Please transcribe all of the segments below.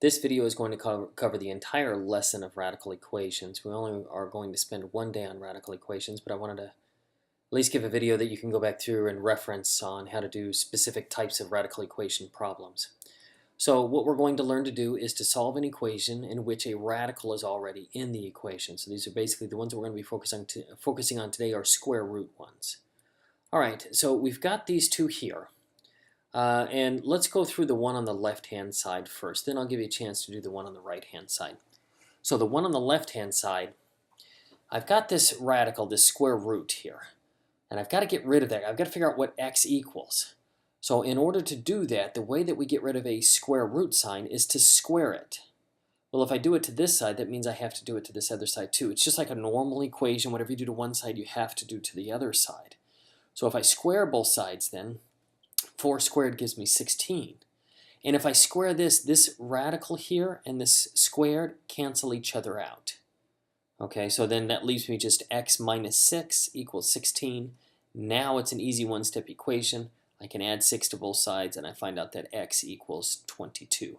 This video is going to cover the entire lesson of radical equations. We only are going to spend one day on radical equations, but I wanted to at least give a video that you can go back through and reference on how to do specific types of radical equation problems. So what we're going to learn to do is to solve an equation in which a radical is already in the equation. So these are basically the ones that we're going to be focusing on today are square root ones. All right, so we've got these two here. And let's go through the one on the left-hand side first. Then I'll give you a chance to do the one on the right-hand side. So the one on the left-hand side, I've got this radical, this square root here. And I've got to get rid of that. I've got to figure out what x equals. So in order to do that, the way that we get rid of a square root sign is to square it. Well, if I do it to this side, that means I have to do it to this other side too. It's just like a normal equation. Whatever you do to one side, you have to do to the other side. So if I square both sides then, 4 squared gives me 16. And if I square this radical here and this squared cancel each other out. Okay, so then that leaves me just x minus 6 equals 16. Now it's an easy one-step equation. I can add 6 to both sides and I find out that x equals 22.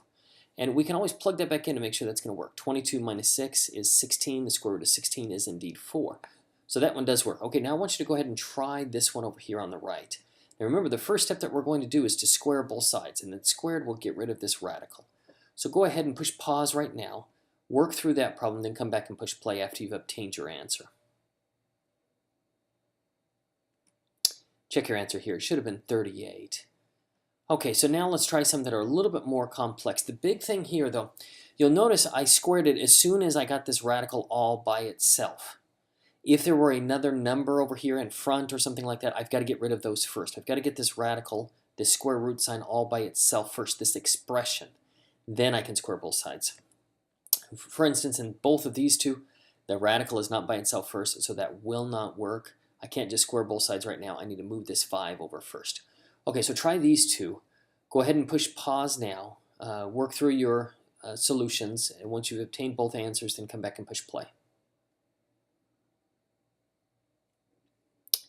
And we can always plug that back in to make sure that's going to work. 22 minus 6 is 16. The square root of 16 is indeed 4. So that one does work. Okay, now I want you to go ahead and try this one over here on the right. Now remember, the first step that we're going to do is to square both sides, and then squared will get rid of this radical. So go ahead and push pause right now, work through that problem, then come back and push play after you've obtained your answer. Check your answer here. It should have been 38. Okay, so now let's try some that are a little bit more complex. The big thing here, though, you'll notice I squared it as soon as I got this radical all by itself. If there were another number over here in front or something like that, I've got to get rid of those first. I've got to get this radical, this square root sign all by itself first, this expression. Then I can square both sides. For instance, in both of these two, the radical is not by itself first, so that will not work. I can't just square both sides right now. I need to move this 5 over first. Okay, so try these two. Go ahead and push pause now. Work through your solutions, and once you've obtained both answers, then come back and push play.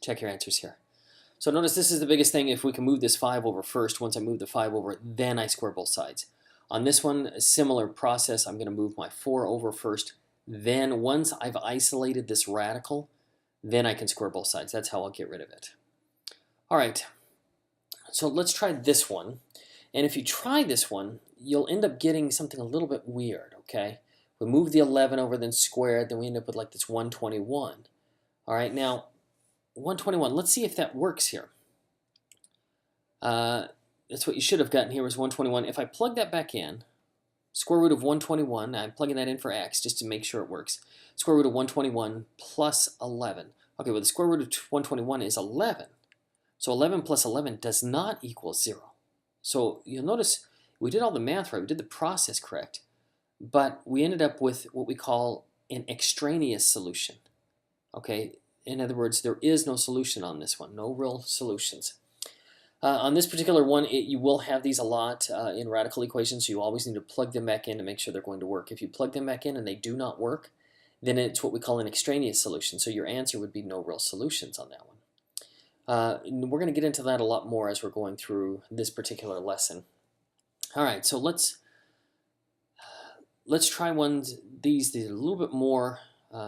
Check your answers here. So notice this is the biggest thing. If we can move this 5 over first, once I move the 5 over, then I square both sides. On this one, a similar process. I'm going to move my 4 over first. Then once I've isolated this radical, then I can square both sides. That's how I'll get rid of it. All right, so let's try this one. And if you try this one, you'll end up getting something a little bit weird, okay? We move the 11 over, then squared, then we end up with like this 121. All right, now, 121. Let's see if that works here. That's what you should have gotten here was 121. If I plug that back in, square root of 121, I'm plugging that in for x just to make sure it works. Square root of 121 plus 11. Okay, well the square root of 121 is 11. So 11 plus 11 does not equal 0. So you'll notice we did all the math right, we did the process correct, but we ended up with what we call an extraneous solution. Okay. In other words, there is no solution on this one, no real solutions. On this particular one, you will have these a lot in radical equations, so you always need to plug them back in to make sure they're going to work. If you plug them back in and they do not work, then it's what we call an extraneous solution, so your answer would be no real solutions on that one. We're going to get into that a lot more as we're going through this particular lesson. All right, so let's try ones, these are a little bit more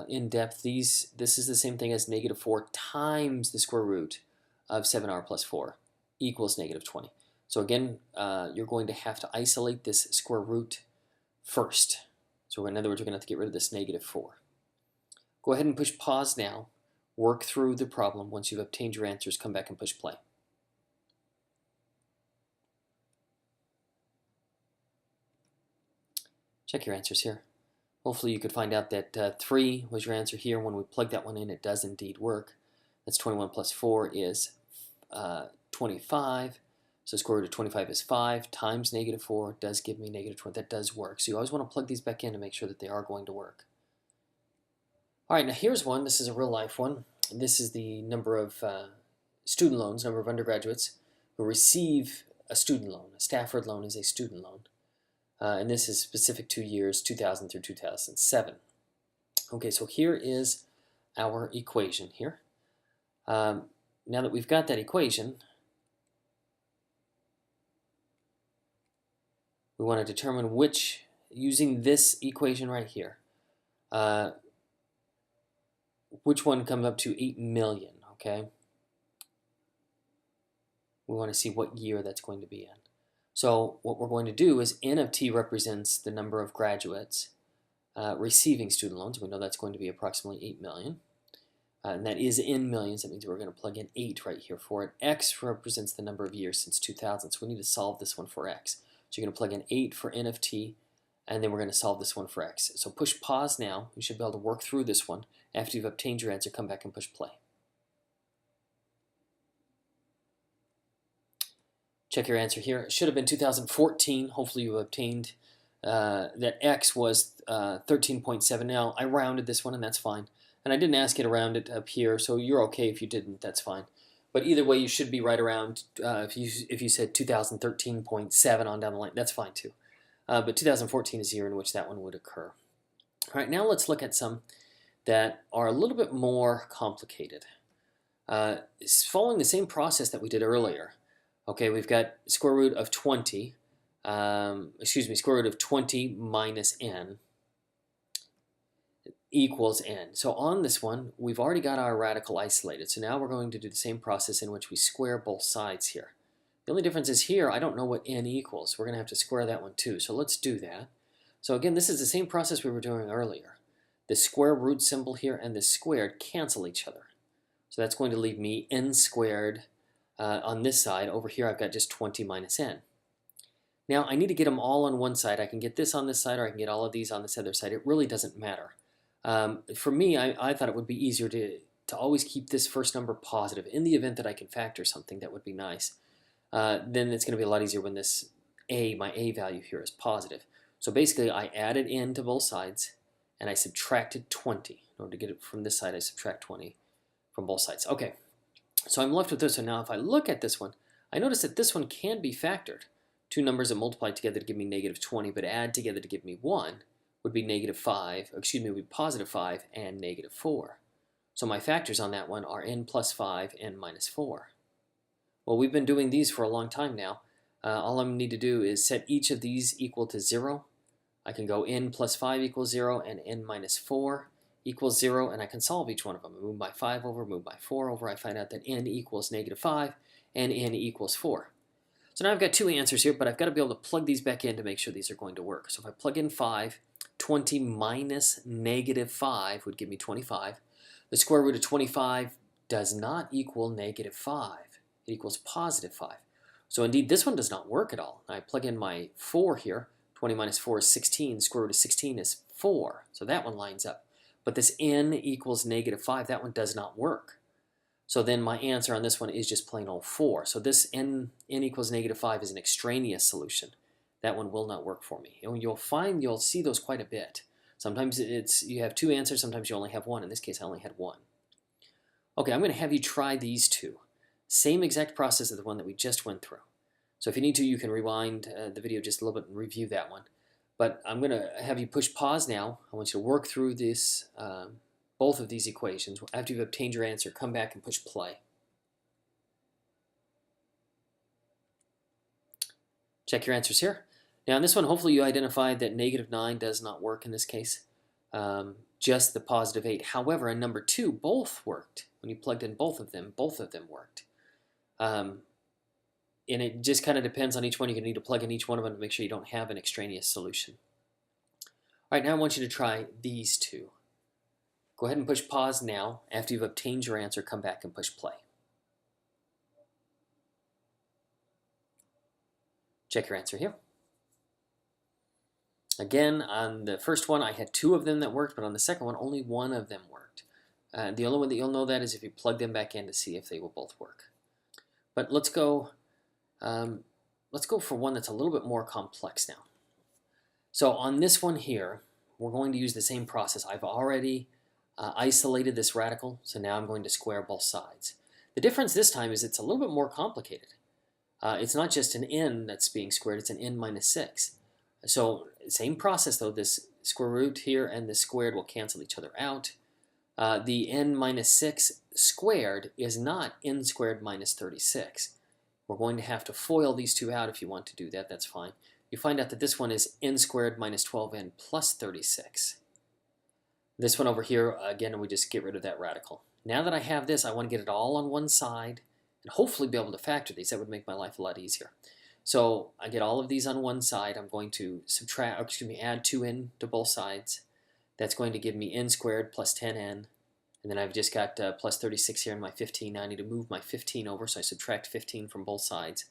in depth. This is the same thing as negative 4 times the square root of 7r plus 4 equals negative 20. So again, you're going to have to isolate this square root first. So in other words, you're going to have to get rid of this negative 4. Go ahead and push pause now. Work through the problem. Once you've obtained your answers, come back and push play. Check your answers here. Hopefully you could find out that 3 was your answer here. When we plug that one in, it does indeed work. That's 21 plus 4 is 25. So square root of 25 is 5 times negative 4 does give me negative 20. That does work. So you always want to plug these back in to make sure that they are going to work. All right, now here's one. This is a real life one. This is the number of student loans, number of undergraduates who receive a student loan. A Stafford loan is a student loan. And this is specific to years 2000 through 2007. Okay, so here is our equation here. Now that we've got that equation, we want to determine which using this equation right here, which one comes up to 8 million, okay? We want to see what year that's going to be in. So what we're going to do is n of t represents the number of graduates receiving student loans. We know that's going to be approximately 8 million. And that is in millions. That means we're going to plug in 8 right here for it. X represents the number of years since 2000. So we need to solve this one for X. So you're going to plug in 8 for n of t, and then we're going to solve this one for X. So push pause now. You should be able to work through this one. After you've obtained your answer, come back and push play. Check your answer here. It should have been 2014. Hopefully you obtained that X was 13.7. Now, I rounded this one, and that's fine. And I didn't ask you to round it up here, so you're okay if you didn't. That's fine. But either way, you should be right around, if you said 2013.7 on down the line, that's fine too. But 2014 is the year in which that one would occur. All right, now let's look at some that are a little bit more complicated. It's following the same process that we did earlier. Okay, we've got square root of 20, square root of 20 minus n equals n. So on this one, we've already got our radical isolated. So now we're going to do the same process in which we square both sides here. The only difference is here, I don't know what n equals. We're going to have to square that one too. So let's do that. So again, this is the same process we were doing earlier. The square root symbol here and the squared cancel each other. So that's going to leave me n squared on this side. Over here, I've got just 20 minus n. Now, I need to get them all on one side. I can get this on this side, or I can get all of these on this other side. It really doesn't matter. For me, I thought it would be easier to always keep this first number positive. In the event that I can factor something, that would be nice. Then it's going to be a lot easier when this my a value here is positive. So basically, I added n to both sides, and I subtracted 20. In order to get it from this side, I subtract 20 from both sides. Okay, so I'm left with this one. Now, if I look at this one, I notice that this one can be factored. Two numbers that multiply together to give me negative 20, but add together to give me 1 would be negative 5, would be positive 5 and negative 4. So my factors on that one are n plus 5 and minus 4. Well, we've been doing these for a long time now. All I need to do is set each of these equal to 0. I can go n plus 5 equals 0 and n minus 4 equals 0, and I can solve each one of them. Move my 5 over, move my 4 over. I find out that n equals negative 5 and n equals 4. So now I've got two answers here, but I've got to be able to plug these back in to make sure these are going to work. So if I plug in 5, 20 minus negative 5 would give me 25. The square root of 25 does not equal negative 5. It equals positive 5. So indeed, this one does not work at all. I plug in my 4 here. 20 minus 4 is 16. Square root of 16 is 4. So that one lines up. But this n equals negative 5, that one does not work. So then my answer on this one is just plain old 4. So this n equals negative 5 is an extraneous solution. That one will not work for me. And you'll see those quite a bit. Sometimes you have two answers, sometimes you only have one. In this case, I only had one. Okay, I'm going to have you try these two. Same exact process as the one that we just went through. So if you need to, you can rewind the video just a little bit and review that one. But I'm going to have you push pause now. I want you to work through this, both of these equations. After you've obtained your answer, come back and push play. Check your answers here. Now in this one, hopefully you identified that negative 9 does not work in this case. Just the positive 8. However, in number 2, both worked. When you plugged in both of them worked. And it just kind of depends on each one. You're going to need to plug in each one of them to make sure you don't have an extraneous solution. All right, now I want you to try these two. Go ahead and push pause now. After you've obtained your answer, come back and push play. Check your answer here. Again, on the first one, I had 2 of them that worked, but on the second one, only 1 of them worked. The only way that you'll know that is if you plug them back in to see if they will both work. But let's go for one that's a little bit more complex now. So on this one here, we're going to use the same process. I've already isolated this radical, so now I'm going to square both sides. The difference this time is it's a little bit more complicated. It's not just an n that's being squared, it's an n minus 6. So same process though, this square root here and the squared will cancel each other out. The n minus 6 squared is not n squared minus 36. We're going to have to FOIL these two out if you want to do that, that's fine. you find out that this one is n squared minus 12n plus 36. This one over here, again, we just get rid of that radical. Now that I have this, I want to get it all on one side and hopefully be able to factor these. That would make my life a lot easier. So I get all of these on one side. I'm going to add 2n to both sides. That's going to give me n squared plus 10n. And then I've just got plus 36 here in my 15. Now I need to move my 15 over, so I subtract 15 from both sides.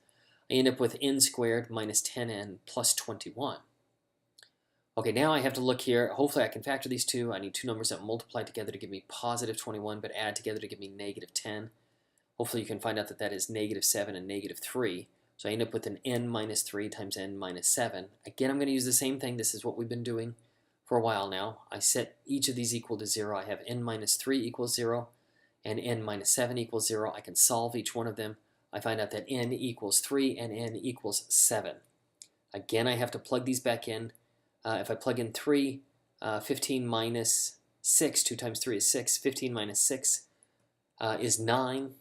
I end up with n squared minus 10n plus 21. Okay, now I have to look here. Hopefully I can factor these two. I need two numbers that multiply together to give me positive 21, but add together to give me negative 10. Hopefully you can find out that that is negative 7 and negative 3. So I end up with an n minus 3 times n minus 7. Again, I'm going to use the same thing. This is what we've been doing for a while now. I set each of these equal to 0. I have n minus 3 equals 0 and n minus 7 equals 0. I can solve each one of them. I find out that n equals 3 and n equals 7. Again, I have to plug these back in. If I plug in 3, 15 minus 6, 2 times 3 is 6. 15 minus 6 is 9.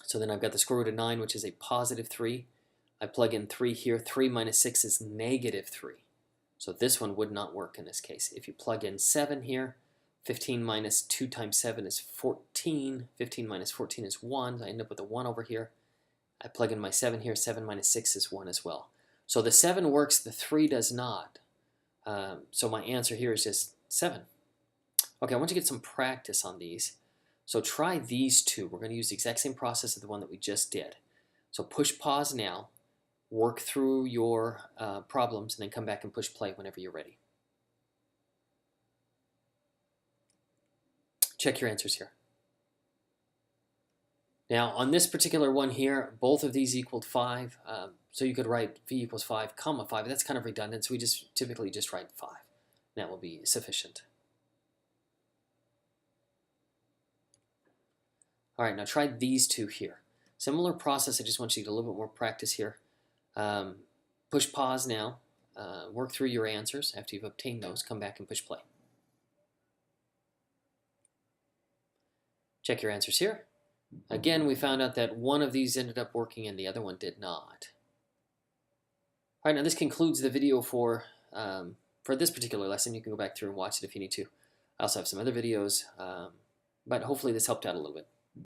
So then I've got the square root of 9, which is a positive 3. I plug in 3 here. 3 minus 6 is negative 3. So this one would not work in this case. If you plug in 7 here, 15 minus 2 times 7 is 14. 15 minus 14 is 1. I end up with a 1 over here. I plug in my 7 here. 7 minus 6 is 1 as well. So the 7 works, the 3 does not. So my answer here is just 7. Okay, I want you to get some practice on these. So try these two. We're going to use the exact same process as the one that we just did. So push pause now, work through your problems, and then come back and push play whenever you're ready. Check your answers here. Now on this particular one here, both of these equaled 5. So you could write v equals 5, comma 5. That's kind of redundant, so we just typically just write 5. And that will be sufficient. All right, now try these two here. Similar process, I just want you to get a little bit more practice here. Push pause now, work through your answers. After you've obtained those, come back and push play. Check your answers here. Again, we found out that one of these ended up working and the other one did not. All right, now this concludes the video for this particular lesson. You can go back through and watch it if you need to. I also have some other videos, but hopefully this helped out a little bit.